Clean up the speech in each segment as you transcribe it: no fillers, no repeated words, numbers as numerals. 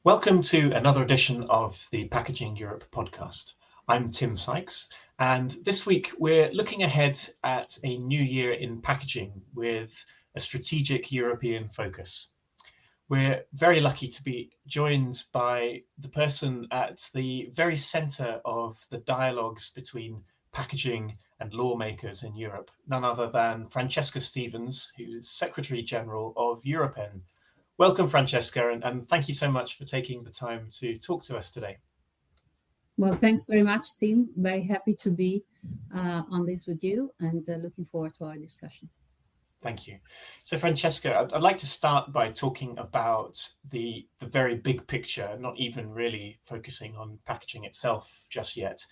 Welcome to another edition of the Packaging Europe podcast. I'm Tim Sykes, and this week we're looking ahead at a new year in packaging with a strategic European focus. We're very lucky to be joined by the person at the very centre of the dialogues between packaging and lawmakers in Europe, none other than Francesca Stevens, who's Secretary General of EUROPEN. Welcome, Francesca, and thank you so much for taking the time to talk to us today. Well, thanks very much, Tim. Very happy to be on this with you and looking forward to our discussion. Thank you. So, Francesca, I'd like to start by talking about the very big picture, not even really focusing on packaging itself just yet.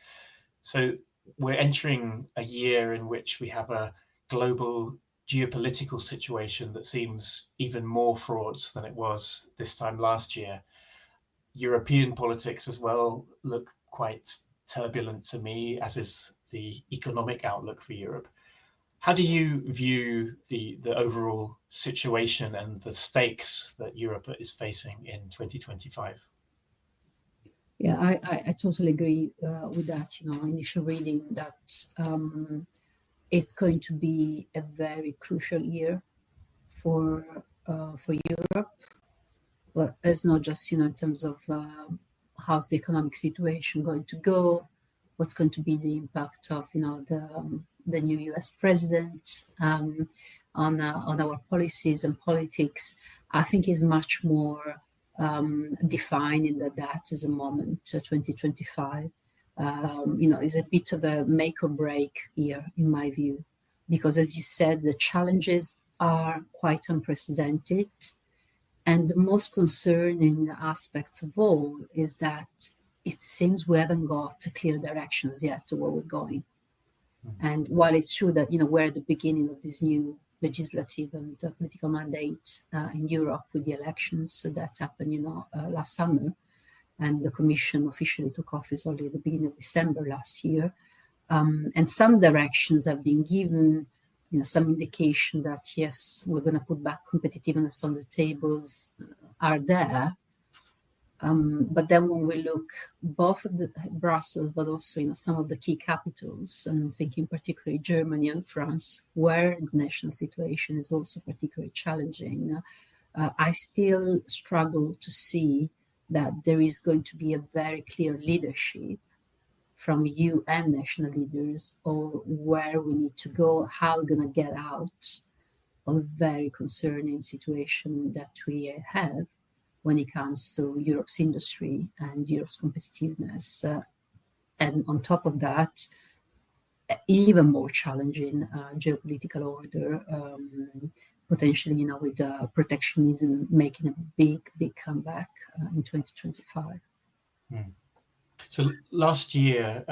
So we're entering a year in which we have a global geopolitical situation that seems even more fraught than it was this time last year. European politics as well look quite turbulent to me, as is the economic outlook for Europe. How do you view the overall situation and the stakes that Europe is facing in 2025? Yeah, I totally agree with that. Initial reading that it's going to be a very crucial year for Europe, but it's not just in terms of how's the economic situation going to go, what's going to be the impact of the new U.S. president on our policies and politics. I think is much more defining that is a moment 2025. Is a bit of a make or break year, in my view, because as you said, the challenges are quite unprecedented. And the most concerning aspect of all is that it seems we haven't got clear directions yet to where we're going. And while it's true that, we're at the beginning of this new legislative and political mandate in Europe with the elections that happened, last summer, and the Commission officially took office only at the beginning of December last year. And some directions have been given, some indication that, yes, we're going to put back competitiveness on the tables are there. But then when we look both at Brussels, but also some of the key capitals, and I'm thinking particularly Germany and France, where the national situation is also particularly challenging, I still struggle to see that there is going to be a very clear leadership from EU and national leaders or where we need to go, how we're going to get out of a very concerning situation that we have when it comes to Europe's industry and Europe's competitiveness. And on top of that, even more challenging geopolitical order, potentially, with protectionism making a big comeback in 2025. So last year,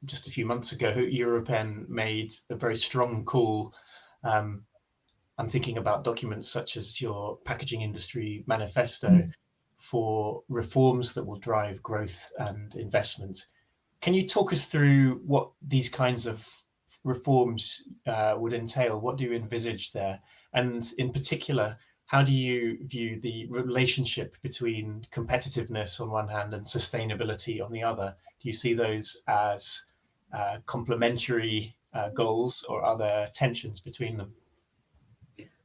just a few months ago, EUROPEN made a very strong call. I'm thinking about documents such as your packaging industry manifesto for reforms that will drive growth and investment. Can you talk us through what these kinds of reforms would entail? What do you envisage there? And in particular, how do you view the relationship between competitiveness on one hand and sustainability on the other? Do you see those as complementary goals, or are there tensions between them?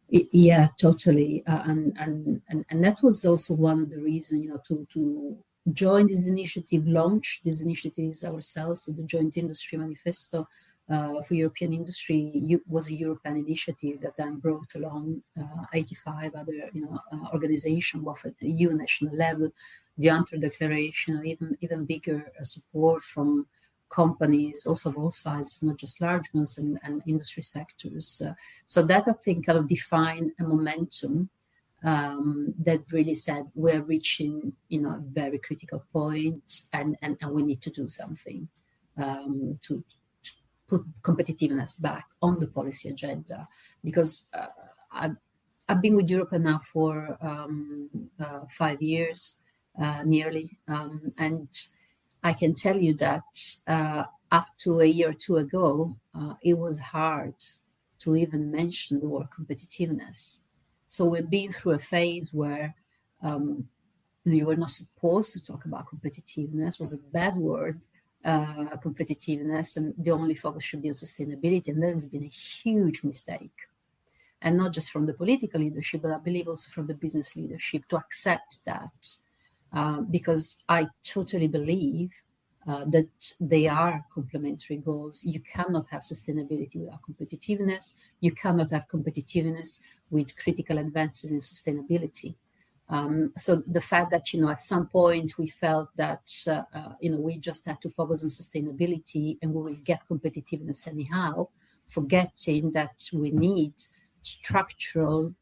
Yeah, totally. And that was also one of the reasons, to join this initiative, launch these initiatives ourselves. So the Joint Industry Manifesto for European industry was a European initiative that then brought along 85 other organizations, both at the EU national level, the Antwerp Declaration, even bigger support from companies, also of all sizes, not just large ones, and industry sectors. So that, I think, kind of defined a momentum that really said we're reaching a very critical point, and we need to do something to put competitiveness back on the policy agenda. Because I've been with Europe now for 5 years, nearly, and I can tell you that up to a year or two ago, it was hard to even mention the word competitiveness. So we've been through a phase where You were not supposed to talk about competitiveness. It was a bad word, competitiveness, and the only focus should be on sustainability. And that has been a huge mistake. And not just from the political leadership, but I believe also from the business leadership to accept that, because I totally believe that they are complementary goals. You cannot have sustainability without competitiveness. You cannot have competitiveness with critical advances in sustainability. So the fact that, at some point we felt that, we just had to focus on sustainability and we will get competitiveness anyhow, forgetting that we need structural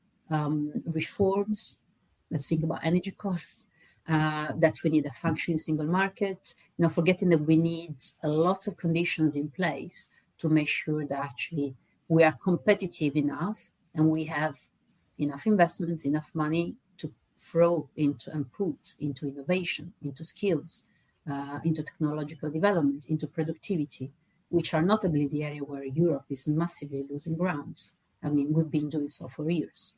reforms. Let's think about energy costs, that we need a functioning single market, forgetting that we need a lot of conditions in place to make sure that actually we are competitive enough and we have enough investments, enough money to throw into and put into innovation, into skills, into technological development, into productivity, which are notably the area where Europe is massively losing ground. I mean, we've been doing so for years.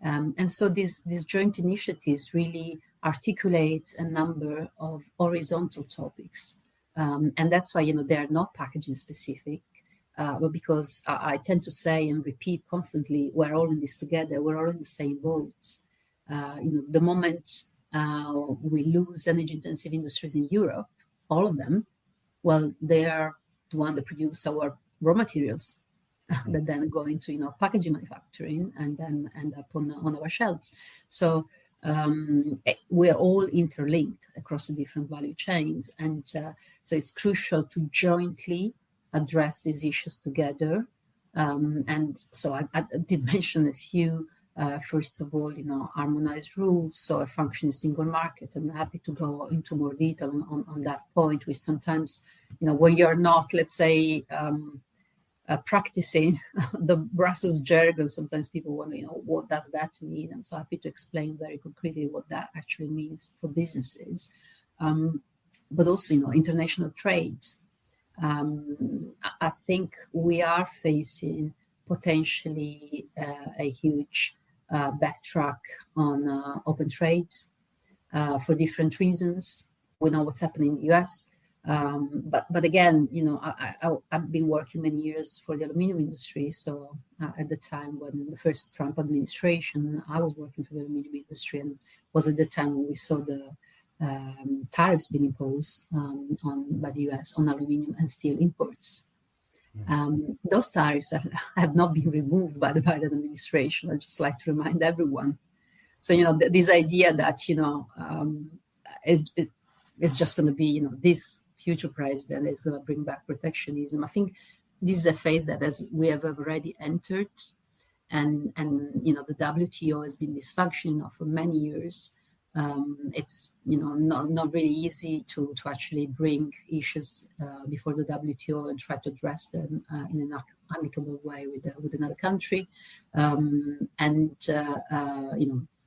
And so these joint initiatives really articulate a number of horizontal topics. And that's why, they're not packaging specific, but because I tend to say and repeat constantly, we're all in this together, we're all in the same boat. The moment we lose energy intensive industries in Europe, all of them, well, they are the one that produce our raw materials that then go into packaging manufacturing and then end up on our shelves. So we're all interlinked across the different value chains, and so it's crucial to jointly address these issues together. And so I did mention a few. First of all, harmonized rules, so a functioning single market. I'm happy to go into more detail on that point, which sometimes, when you're not, let's say, practicing the Brussels jargon, sometimes people wonder, what does that mean? I'm so happy to explain very concretely what that actually means for businesses, but also, international trade. I think we are facing potentially a huge backtrack on open trade for different reasons. We know what's happening in the US. But again, I've been working many years for the aluminium industry. So at the time when the first Trump administration, I was working for the aluminium industry, and was at the time when we saw the tariffs being imposed by the US on aluminium and steel imports. Those tariffs have not been removed by the Biden administration. I just like to remind everyone. So, this idea that, it's just going to be, this future president is going to bring back protectionism. I think this is a phase that we have already entered, and the WTO has been dysfunctional for many years. It's not really easy to actually bring issues before the WTO and try to address them in an amicable way with another country, and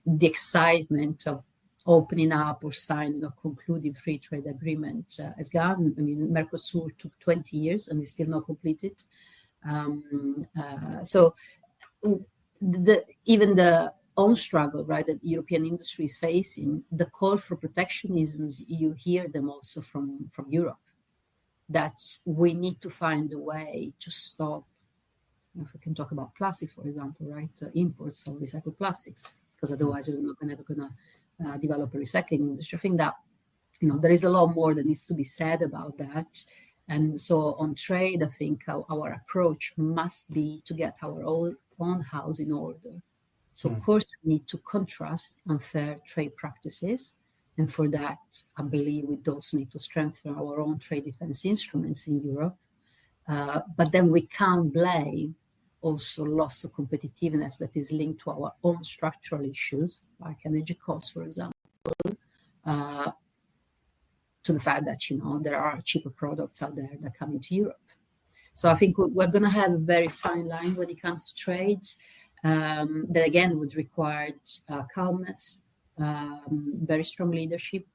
the excitement of opening up or signing or concluding free trade agreement has gone. I mean, Mercosur took 20 years and is still not completed. So even the own struggle, right, that European industry is facing, the call for protectionisms, you hear them also from Europe, that we need to find a way to stop, if we can talk about plastic, for example, right, imports of recycled plastics, because otherwise we're never going to develop a recycling industry. I think that, there is a lot more that needs to be said about that. And so on trade, I think our approach must be to get our own house in order. So, of course, we need to contrast unfair trade practices. And for that, I believe we also need to strengthen our own trade defense instruments in Europe. But then we can't blame also loss of competitiveness that is linked to our own structural issues, like energy costs, for example, to the fact that, there are cheaper products out there that come into Europe. So I think we're going to have a very fine line when it comes to trade. That again would require calmness, very strong leadership,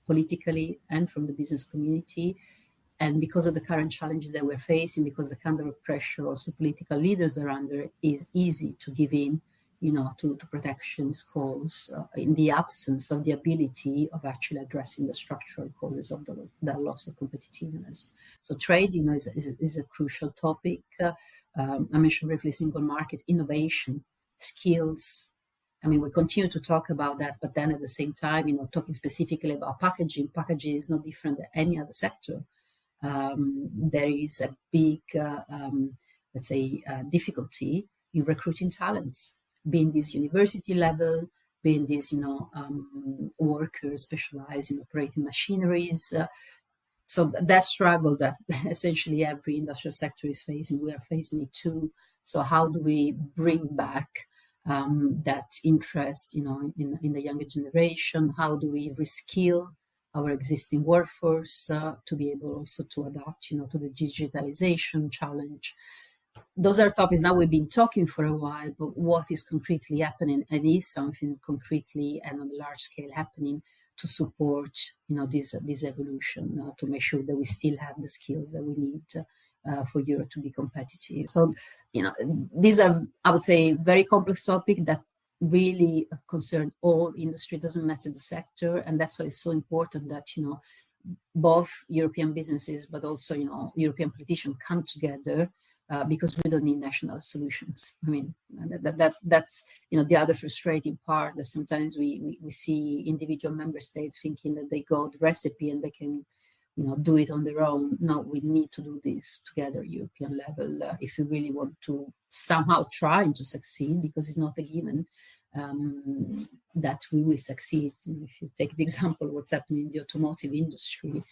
politically and from the business community. And because of the current challenges that we're facing, because the kind of pressure also political leaders are under, is easy to give in, to protectionist calls in the absence of the ability of actually addressing the structural causes of that loss of competitiveness. So trade, is a crucial topic. I mentioned briefly single market, innovation, skills. I mean, we continue to talk about that, but then at the same time, talking specifically about packaging is no different than any other sector. There is a big, let's say, difficulty in recruiting talents, being this university level, being these, workers specialized in operating machineries. So that struggle that essentially every industrial sector is facing, we are facing it too. So how do we bring back that interest, in the younger generation? How do we reskill our existing workforce to be able also to adapt, to the digitalization challenge? Those are topics now we've been talking for a while, but what is concretely happening? And is something concretely and on a large scale happening to support, this evolution, to make sure that we still have the skills that we need for Europe to be competitive. So, these are, I would say, very complex topics that really concern all industry. It doesn't matter the sector, and that's why it's so important that both European businesses, but also European politicians come together. Because we don't need national solutions. I mean, that's the other frustrating part, that sometimes we see individual member states thinking that they got the recipe and they can do it on their own. No, we need to do this together, European level, if we really want to somehow try to succeed, because it's not a given that we will succeed. If you take the example of what's happening in the automotive industry,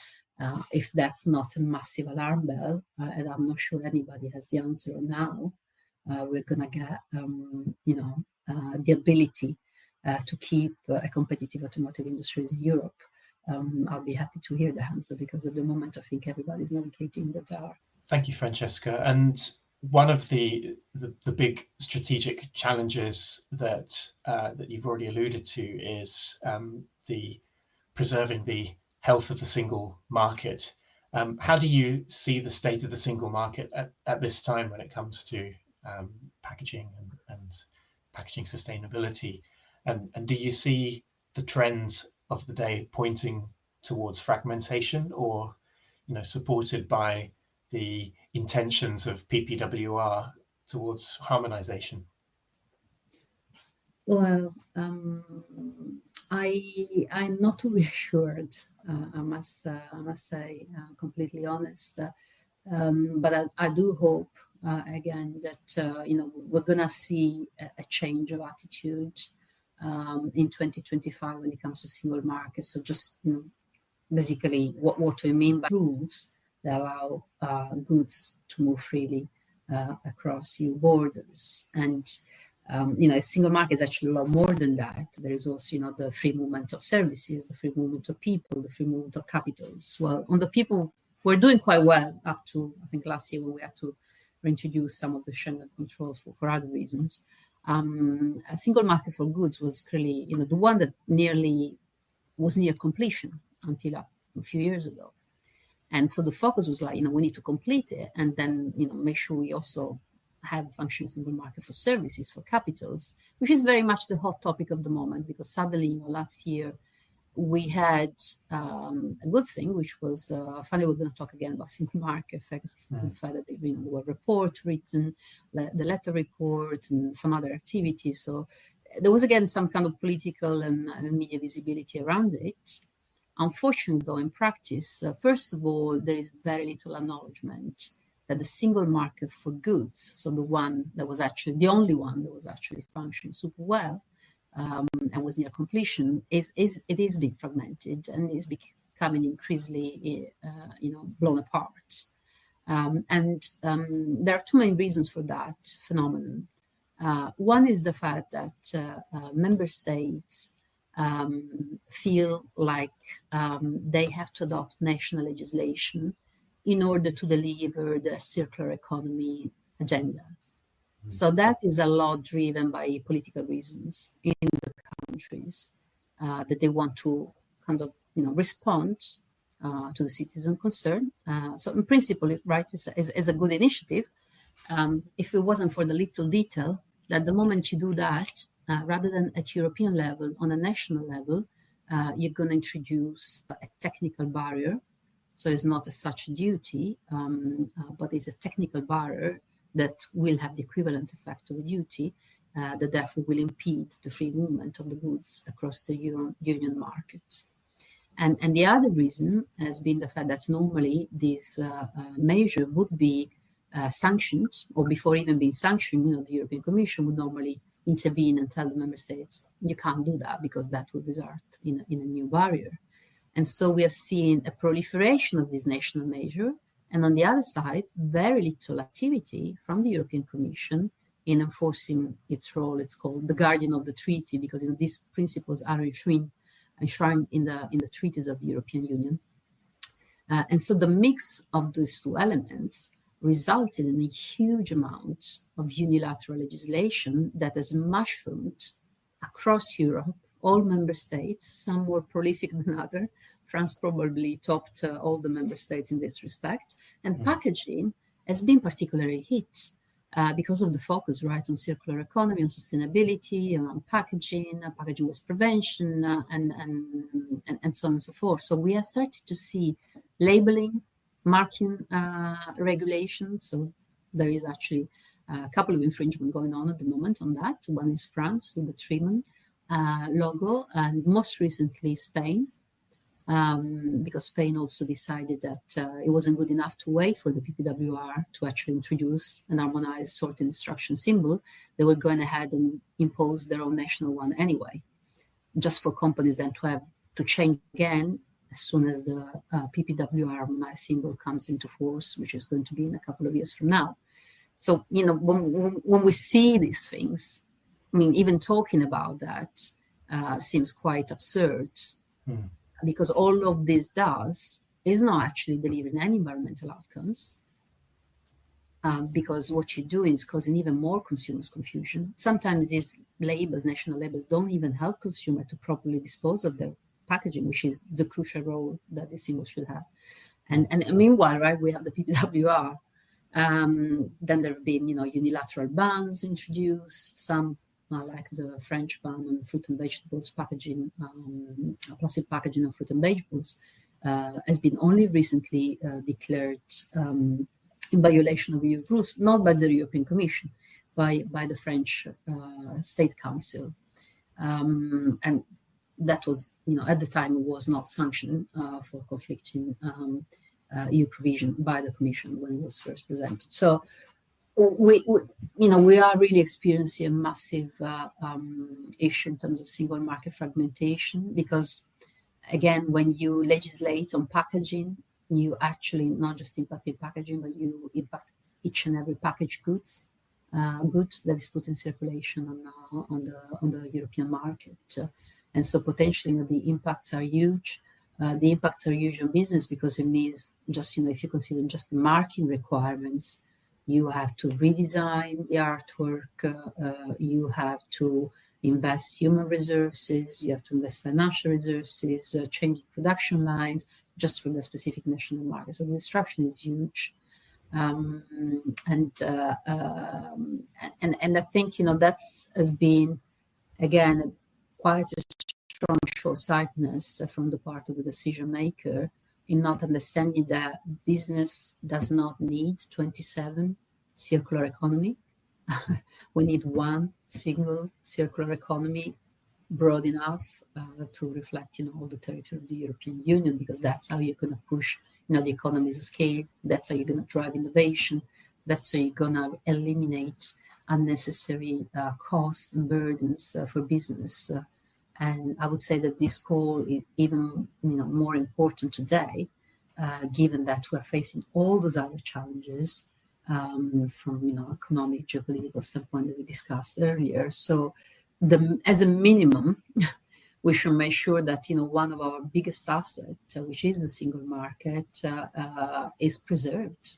if that's not a massive alarm bell, and I'm not sure anybody has the answer now, we're going to get, the ability to keep a competitive automotive industries in Europe. I'll be happy to hear the answer, because at the moment I think everybody's navigating in the dark. Thank you, Francesca. And one of the big strategic challenges that you've already alluded to is the preserving the health of the single market. How do you see the state of the single market at this time when it comes to packaging and packaging sustainability? And do you see the trend of the day pointing towards fragmentation, or supported by the intentions of PPWR towards harmonization? Well, I'm not too reassured. I must say, completely honest. But I do hope again that we're gonna see a change of attitude in 2025 when it comes to single markets. So just basically, what we mean by rules that allow goods to move freely across EU borders. And a single market is actually a lot more than that. There is also, the free movement of services, the free movement of people, the free movement of capitals. Well, on the people, we're doing quite well up to, I think, last year when we had to reintroduce some of the Schengen control for other reasons. A single market for goods was clearly, the one that was near completion until a few years ago. And so the focus was like, we need to complete it, and then, make sure we also have a functioning single market for services, for capitals, which is very much the hot topic of the moment, because suddenly, last year, we had a good thing, which was, finally, we're going to talk again about single market effects, the fact that there were reports written, the letter report, and some other activities. So there was, again, some kind of political and media visibility around it. Unfortunately, though, in practice, first of all, there is very little acknowledgement that the single market for goods, so the only one that was actually functioning super well and was near completion, it is being fragmented and is becoming increasingly, blown apart. And there are two main reasons for that phenomenon. One is the fact that member states feel like they have to adopt national legislation in order to deliver the circular economy agendas. So that is a lot driven by political reasons in the countries that they want to kind of, respond to the citizen concern. So in principle, right, is a good initiative. If it wasn't for the little detail, that the moment you do that, rather than at European level, on a national level, you're going to introduce a technical barrier. So it's not as such a duty, but it's a technical barrier that will have the equivalent effect of a duty, that therefore will impede the free movement of the goods across the union markets. And the other reason has been the fact that normally this measure would be sanctioned, or before even being sanctioned, the European Commission would normally intervene and tell the member states, you can't do that because that would result in a new barrier. And so we have seen a proliferation of this national measure, and on the other side, very little activity from the European Commission in enforcing its role. It's called the guardian of the treaty, because these principles are enshrined in the treaties of the European Union. And so the mix of these two elements resulted in a huge amount of unilateral legislation that has mushroomed across Europe, all member states, some more prolific than others. France probably topped all the member states in this respect. And packaging has been particularly hit because of the focus, right, on circular economy, on sustainability, on packaging waste prevention, and so on and so forth. So we have started to see labeling, marking regulations. So there is actually a couple of infringements going on at the moment on that. One is France with the Triman logo, and most recently Spain, because Spain also decided that it wasn't good enough to wait for the PPWR to actually introduce an harmonized sort instruction symbol. They were going ahead and impose their own national one anyway, just for companies then to have to change again as soon as the PPWR harmonized symbol comes into force, which is going to be in a couple of years from now. So, when we see these things, I mean, even talking about that seems quite absurd, because all of this does is not actually delivering any environmental outcomes, because what you're doing is causing even more consumers confusion. Sometimes these labels, national labels, don't even help consumers to properly dispose of their packaging, which is the crucial role that the symbol should have. And meanwhile, right, we have the PPWR. Then there have been, unilateral bans introduced, some like the French ban on fruit and vegetables packaging, plastic packaging of fruit and vegetables, has been only recently declared in violation of EU rules, not by the European Commission, by the French State Council. And that was, at the time it was not sanctioned for conflicting EU provision by the Commission when it was first presented. So we are really experiencing a massive issue in terms of single market fragmentation, because again, when you legislate on packaging, you actually not just impact in packaging, but you impact each and every packaged good that is put in circulation on the European market. And so potentially the impacts are huge. The impacts are huge on business, because it means just, if you consider just the marking requirements, you have to redesign the artwork, you have to invest human resources, you have to invest financial resources, change the production lines just for the specific national market. So the disruption is huge. And I think, that's has been, again, quite a strong short-sightedness from the part of the decision maker in not understanding that business does not need 27 circular economy. We need one single circular economy, broad enough to reflect, all the territory of the European Union, because that's how you're going to push, the economies of scale. That's how you're going to drive innovation. That's how you're going to eliminate unnecessary costs and burdens for business. And I would say that this call is even more important today, given that we're facing all those other challenges from economic, geopolitical standpoint that we discussed earlier. So, as a minimum, we should make sure that one of our biggest assets, which is the single market, is preserved.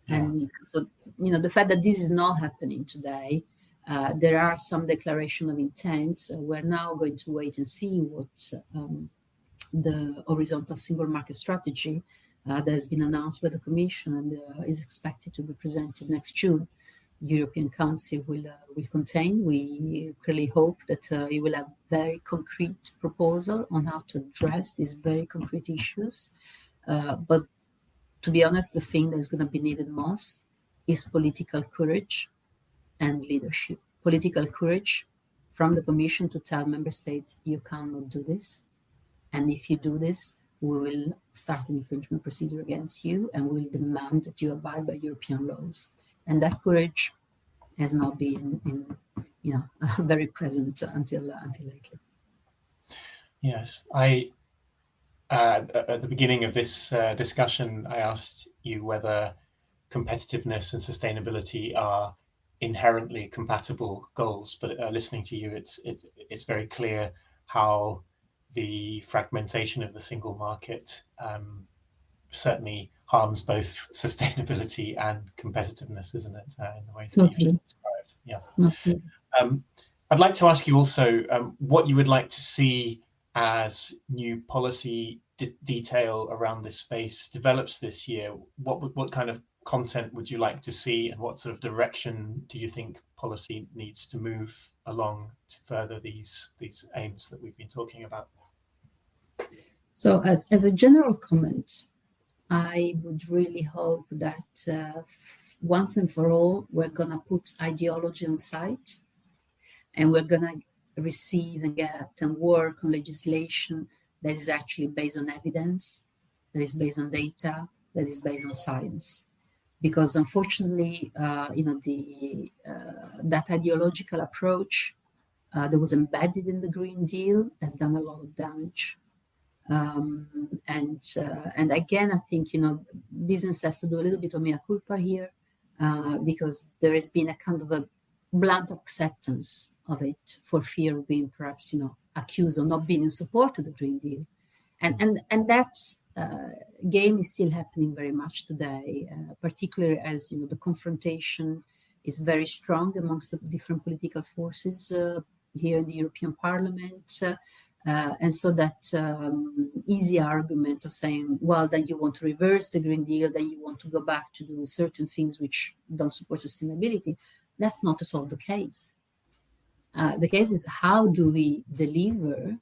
Yeah. And so, the fact that this is not happening today. There are some declaration of intent. We're now going to wait and see what the horizontal single market strategy that has been announced by the Commission and is expected to be presented next June. European Council will contain. We clearly hope that it will have very concrete proposal on how to address these very concrete issues. But to be honest, the thing that's going to be needed most is political courage and leadership. Political courage from the Commission to tell member states, you cannot do this. And if you do this, we will start an infringement procedure against you and we will demand that you abide by European laws. And that courage has not been very present until lately. Yes, at the beginning of this discussion, I asked you whether competitiveness and sustainability are inherently compatible goals. But listening to you, it's very clear how the fragmentation of the single market certainly harms both sustainability and competitiveness, isn't it? In the ways that you just described. Yeah. I'd like to ask you also what you would like to see as new policy detail around this space develops this year. What kind of content would you like to see, and what sort of direction do you think policy needs to move along to further these aims that we've been talking about? So as a general comment, I would really hope that once and for all, we're going to put ideology on side and we're going to receive and get and work on legislation that is actually based on evidence, that is based on data, that is based on science. Because unfortunately, that ideological approach that was embedded in the Green Deal has done a lot of damage. And again, I think, business has to do a little bit of mea culpa here because there has been a kind of a blunt acceptance of it for fear of being perhaps, accused of not being in support of the Green Deal. And that game is still happening very much today, particularly as, the confrontation is very strong amongst the different political forces here in the European Parliament. And so that easy argument of saying, well, then you want to reverse the Green Deal, then you want to go back to do certain things which don't support sustainability, that's not at all the case. The case is, how do we deliver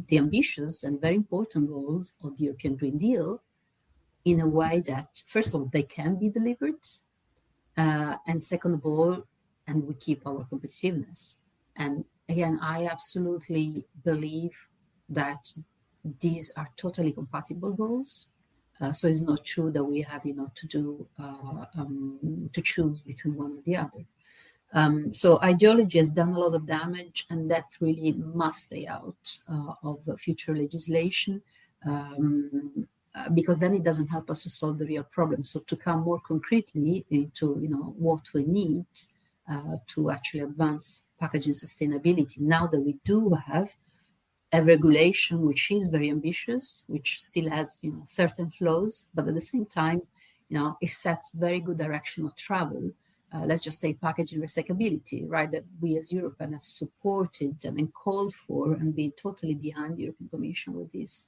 the ambitious and very important goals of the European Green Deal in a way that, first of all, they can be delivered, and second of all, and we keep our competitiveness. And again, I absolutely believe that these are totally compatible goals. So it's not true that we have, to choose between one or the other. So ideology has done a lot of damage, and that really must stay out of future legislation, because then it doesn't help us to solve the real problem. So to come more concretely into, what we need to actually advance packaging sustainability, now that we do have a regulation which is very ambitious, which still has certain flaws, but at the same time, it sets very good direction of travel. Let's just say packaging recyclability, right? That we as EUROPEN have supported and called for and been totally behind the European Commission with this.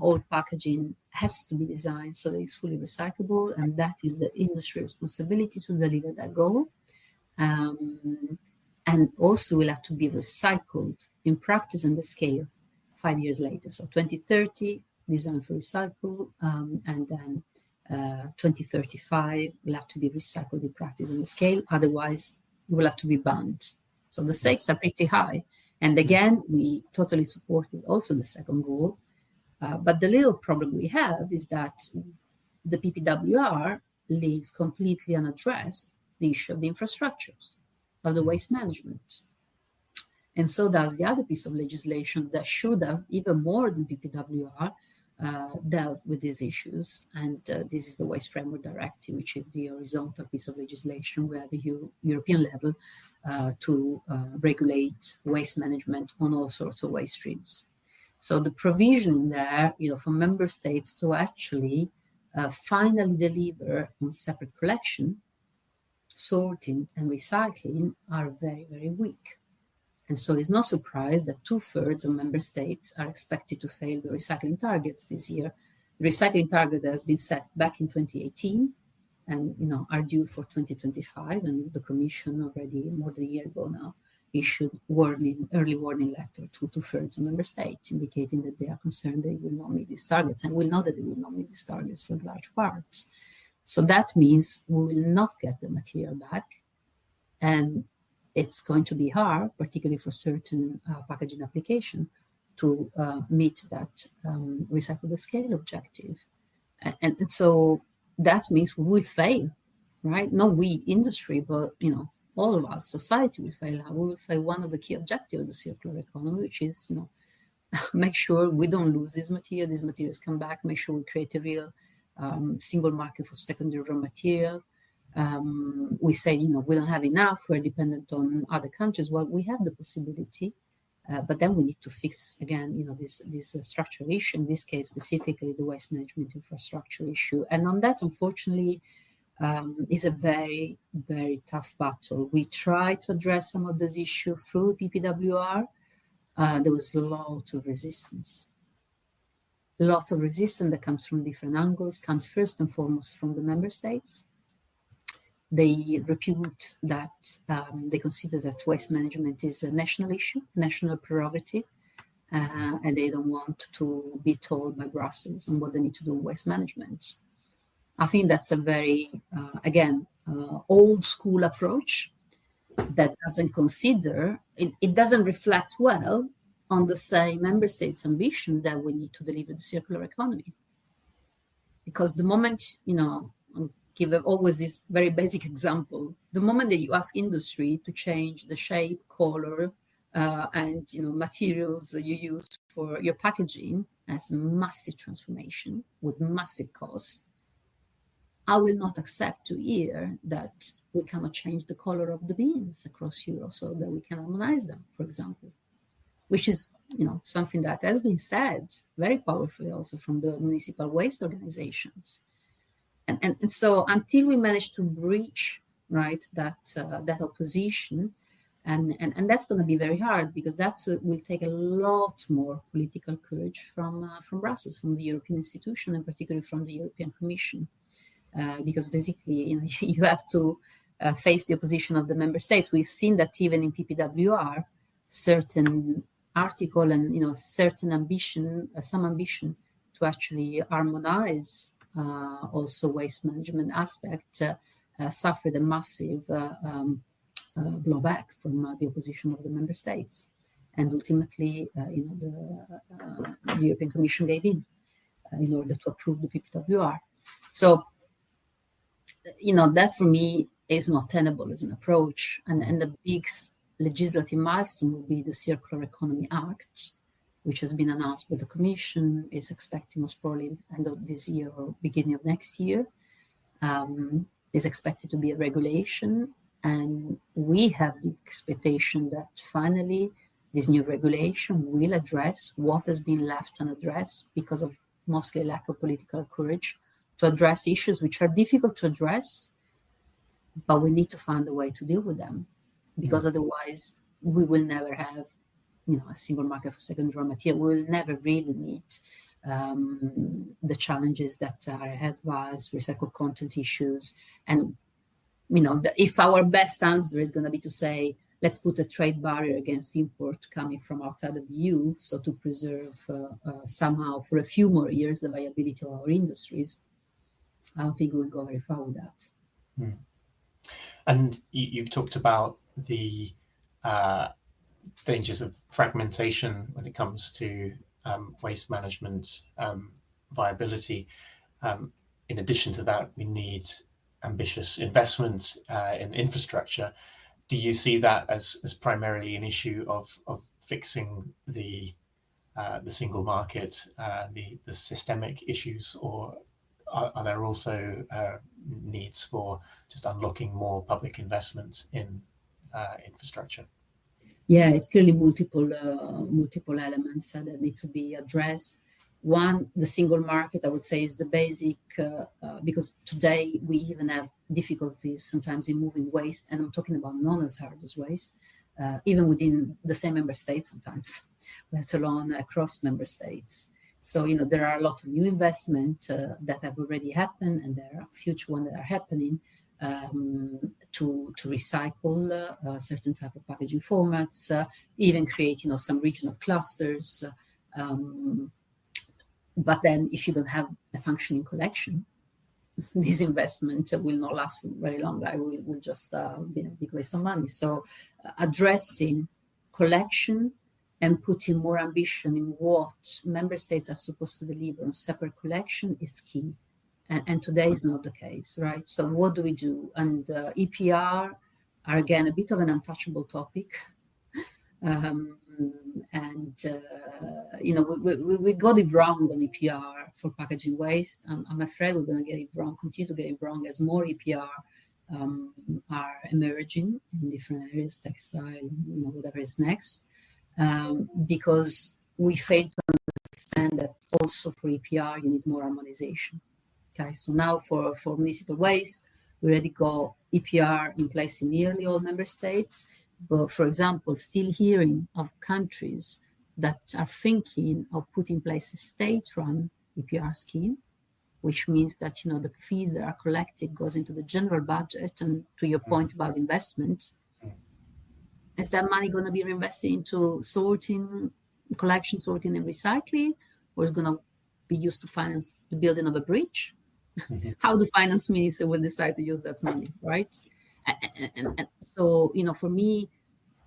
All packaging has to be designed so that it's fully recyclable, and that is the industry responsibility to deliver that goal. And also will have to be recycled in practice and the scale 5 years later. So 2030, design for recycle, and then 2035 will have to be recycled in practice and the scale. Otherwise, it will have to be banned. So the stakes are pretty high. And again, we totally supported also the second goal. But the little problem we have is that the PPWR leaves completely unaddressed the issue of the infrastructures, of the waste management. And so does the other piece of legislation that should have, even more than PPWR, dealt with these issues. And this is the Waste Framework Directive, which is the horizontal piece of legislation where the European level to regulate waste management on all sorts of waste streams. So the provision there, for member states to actually finally deliver on separate collection, sorting and recycling are very, very weak. And so it's no surprise that 2/3 of member states are expected to fail the recycling targets this year. The recycling target has been set back in 2018. and are due for 2025. And the Commission already more than a year ago now issued early warning letter to 2/3 of member states, indicating that they are concerned they will not meet these targets, and we know that they will not meet these targets for large parts. So that means we will not get the material back, and it's going to be hard, particularly for certain packaging application, to meet that recyclable scale objective. And so that means we will fail, right? Not we, industry, but all of us, society will fail. We will fail one of the key objectives of the circular economy, which is make sure we don't lose this material. These materials come back. Make sure we create a real single market for secondary raw material. We say we don't have enough. We're dependent on other countries. Well, we have the possibility. But then we need to fix, again, this structural issue, in this case, specifically the waste management infrastructure issue. And on that, unfortunately, is a very, very tough battle. We try to address some of this issue through PPWR. There was a lot of resistance. A lot of resistance that comes from different angles, comes first and foremost from the member states. They repute that they consider that waste management is a national issue, national prerogative, and they don't want to be told by Brussels on what they need to do with waste management. I think that's a very, again, old school approach that doesn't consider, it doesn't reflect well on the same member states' ambition that we need to deliver the circular economy. Because the moment, give always this very basic example. The moment that you ask industry to change the shape, color, and materials you use for your packaging as massive transformation with massive costs, I will not accept to hear that we cannot change the color of the beans across Europe so that we can harmonize them, for example, which is something that has been said very powerfully also from the municipal waste organizations. And so until we manage to breach, right, that opposition, and that's going to be very hard, because that will take a lot more political courage from Brussels, from the European institution, and particularly from the European Commission, because basically you have to face the opposition of the member states. We've seen that even in PPWR, certain article and certain ambition, some ambition to actually harmonize also waste management aspect suffered a massive blowback from the opposition of the member states, and ultimately the European Commission gave in order to approve the PPWR. So that for me is not tenable as an approach, and the big legislative milestone will be the Circular Economy Act, which has been announced by the Commission, is expecting most probably end of this year or beginning of next year, is expected to be a regulation. And we have the expectation that finally this new regulation will address what has been left unaddressed because of mostly lack of political courage to address issues which are difficult to address, but we need to find a way to deal with them, because otherwise we will never have a single market for secondary raw material. We will never really meet the challenges that are ahead of us, recycled content issues. And, if our best answer is going to be to say, let's put a trade barrier against import coming from outside of the EU, so to preserve somehow for a few more years the viability of our industries, I don't think we'll go very far with that. Mm. And you've talked about the dangers of fragmentation when it comes to waste management viability. In addition to that, we need ambitious investments in infrastructure. Do you see that as primarily an issue of fixing the single market, the systemic issues, or are there also needs for just unlocking more public investments in infrastructure? Yeah, it's clearly multiple elements that need to be addressed. One, the single market, I would say, is the basic, because today we even have difficulties sometimes in moving waste, and I'm talking about non-hazardous waste, even within the same member states sometimes, let alone across member states. So, there are a lot of new investment that have already happened, and there are future ones that are happening to recycle certain type of packaging formats, even create, some regional clusters. But then if you don't have a functioning collection, this investment will not last for very long. Right? Will just be a big waste of money. So addressing collection and putting more ambition in what member states are supposed to deliver on separate collection is key. And today is not the case, right? So what do we do? And EPR are, again, a bit of an untouchable topic. We got it wrong on EPR for packaging waste. I'm afraid we're going to get it wrong, continue to get it wrong as more EPR are emerging in different areas, textile, whatever is next, because we fail to understand that also for EPR you need more harmonization. Okay, so now for municipal waste, we already got EPR in place in nearly all member states. But for example, still hearing of countries that are thinking of putting in place a state-run EPR scheme, which means that the fees that are collected goes into the general budget. And to your point about investment, is that money going to be reinvested into sorting, collection, sorting, and recycling, or is it going to be used to finance the building of a bridge? How the finance minister will decide to use that money, right? And so, for me,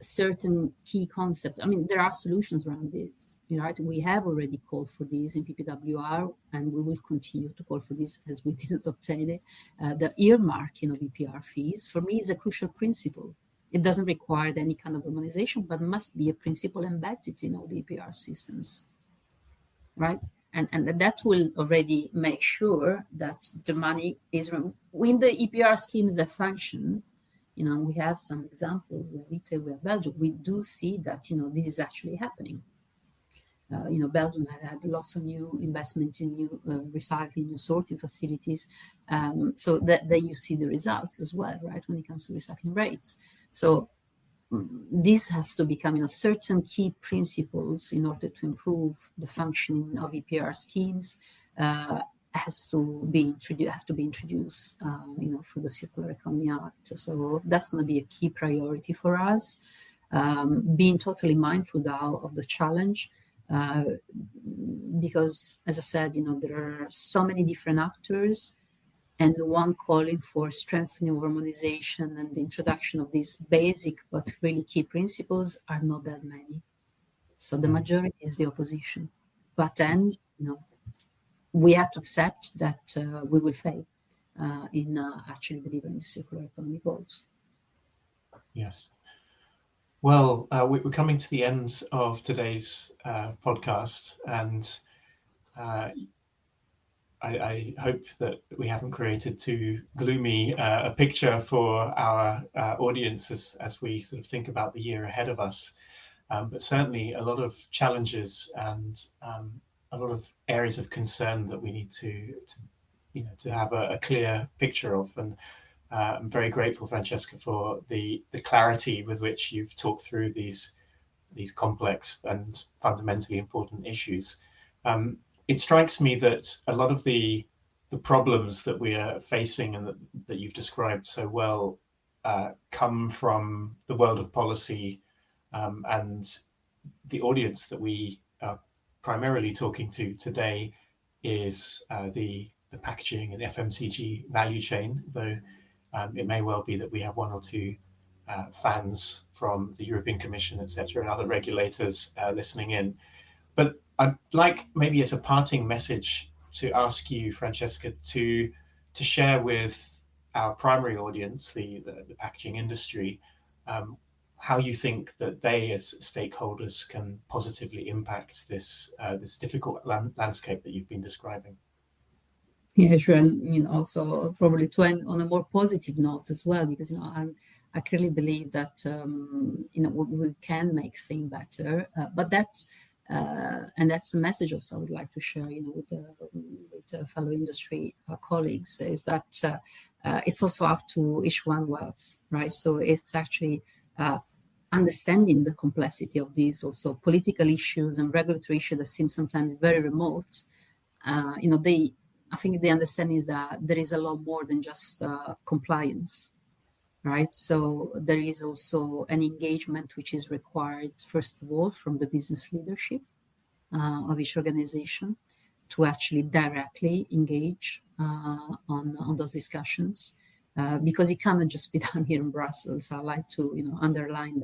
certain key concepts, there are solutions around it, right? We have already called for this in PPWR, and we will continue to call for this as we didn't obtain it. The earmarking of EPR fees, for me, is a crucial principle. It doesn't require any kind of harmonization, but must be a principle embedded in all the EPR systems, right? And that will already make sure that the money is in the EPR schemes that function. We have some examples where Italy, we have Belgium. We do see that this is actually happening. Belgium had lots of new investment in new recycling, new sorting facilities. So that you see the results as well, right? When it comes to recycling rates. So this has to become certain key principles in order to improve the functioning of EPR schemes. Have to be introduced, through the Circular Economy Act. So that's going to be a key priority for us. Being totally mindful now of the challenge, because, as I said, there are so many different actors, and the one calling for strengthening harmonization and the introduction of these basic but really key principles are not that many. So the majority is the opposition. But then, we have to accept that we will fail in actually delivering the circular economy goals. Yes. Well, we're coming to the end of today's podcast, and I hope that we haven't created too gloomy a picture for our audience as we sort of think about the year ahead of us. But certainly a lot of challenges and a lot of areas of concern that we need to have a clear picture of. And I'm very grateful, Francesca, for the clarity with which you've talked through these complex and fundamentally important issues. It strikes me that a lot of the problems that we are facing and that you've described so well come from the world of policy, and the audience that we are primarily talking to today is the packaging and FMCG value chain, though it may well be that we have one or two fans from the European Commission, etc., and other regulators listening in. But I'd like, maybe as a parting message, to ask you, Francesca, to share with our primary audience, the packaging industry, how you think that they, as stakeholders, can positively impact this difficult landscape that you've been describing. Yeah, sure, and also probably to end on a more positive note as well, because I clearly believe that we can make things better, but that's the message also I would like to share, with fellow industry colleagues, is that it's also up to each one else, right? So it's actually understanding the complexity of these also political issues and regulatory issues that seem sometimes very remote. I think the understanding is that there is a lot more than just compliance, right? So there is also an engagement which is required, first of all, from the business leadership of each organization to actually directly engage on those discussions, because it cannot just be done here in Brussels. I like to underline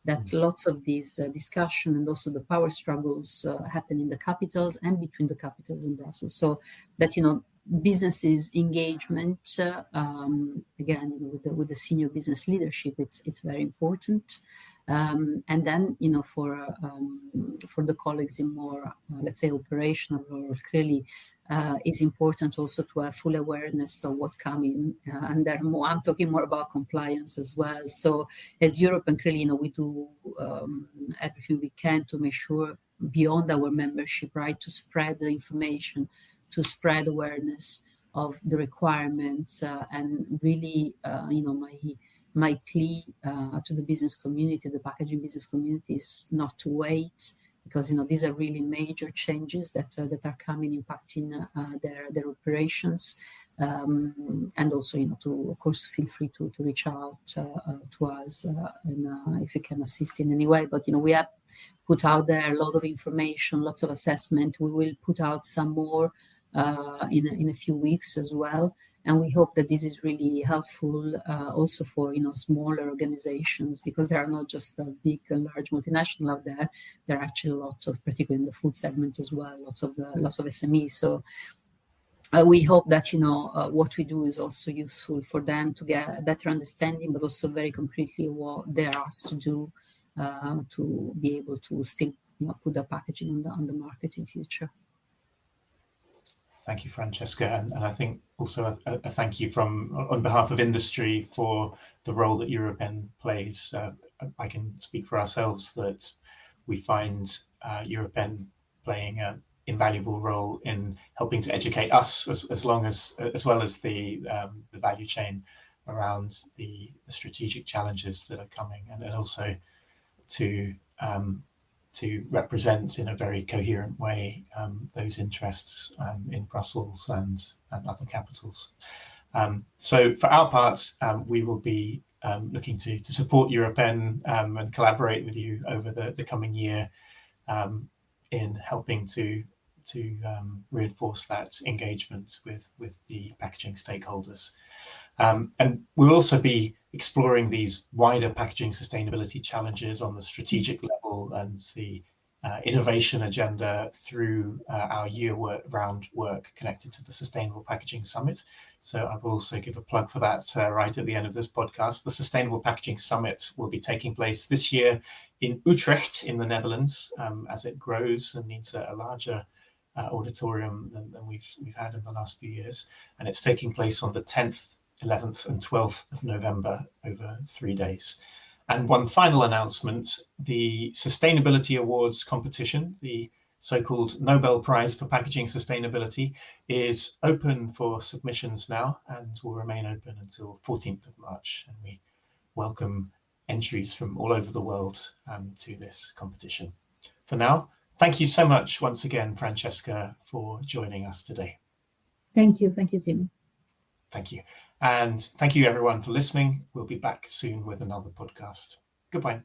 that lots of these discussion and also the power struggles happen in the capitals and between the capitals in Brussels. So that businesses engagement again with the senior business leadership, it's very important. And then for the colleagues in more let's say operational roles, clearly it's important also to have full awareness of what's coming, and I'm talking more about compliance as well. So as EUROPEN, clearly we do everything we can to make sure beyond our membership, right, to spread the information, to spread awareness of the requirements, and really my plea to the business community, the packaging business community, is not to wait, because these are really major changes that are coming, impacting their operations, and also to, of course, feel free to reach out to us and if you can assist in any way. But we have put out there a lot of information, lots of assessment. We will put out some more in a few weeks as well. And we hope that this is really helpful also for smaller organizations, because there are not just big and large multinational out there. There are actually lots of, particularly in the food segment as well, lots of SMEs. So we hope that what we do is also useful for them to get a better understanding, but also very concretely what they're asked to do to be able to still put the packaging on the market in future. Thank you, Francesca, and I think also a thank you on behalf of industry for the role that EUROPEN plays. I can speak for ourselves that we find EUROPEN playing an invaluable role in helping to educate us as well as the value chain around the strategic challenges that are coming, and also to represent in a very coherent way those interests in Brussels and other capitals. So for our part, we will be looking to support EUROPEN and collaborate with you over the coming year in helping to reinforce that engagement with the packaging stakeholders. And we'll also be exploring these wider packaging sustainability challenges on the strategic level and the innovation agenda through our year-round work connected to the Sustainable Packaging Summit. So I will also give a plug for that right at the end of this podcast. The Sustainable Packaging Summit will be taking place this year in Utrecht in the Netherlands, as it grows and needs a larger auditorium than we've had in the last few years. And it's taking place on the 10th, 11th and 12th of November over 3 days. And one final announcement, the Sustainability Awards competition, the so-called Nobel Prize for Packaging Sustainability, is open for submissions now and will remain open until 14th of March. And we welcome entries from all over the world to this competition. For now, thank you so much once again, Francesca, for joining us today. Thank you. Thank you, Tim. Thank you. And thank you everyone for listening. We'll be back soon with another podcast. Goodbye.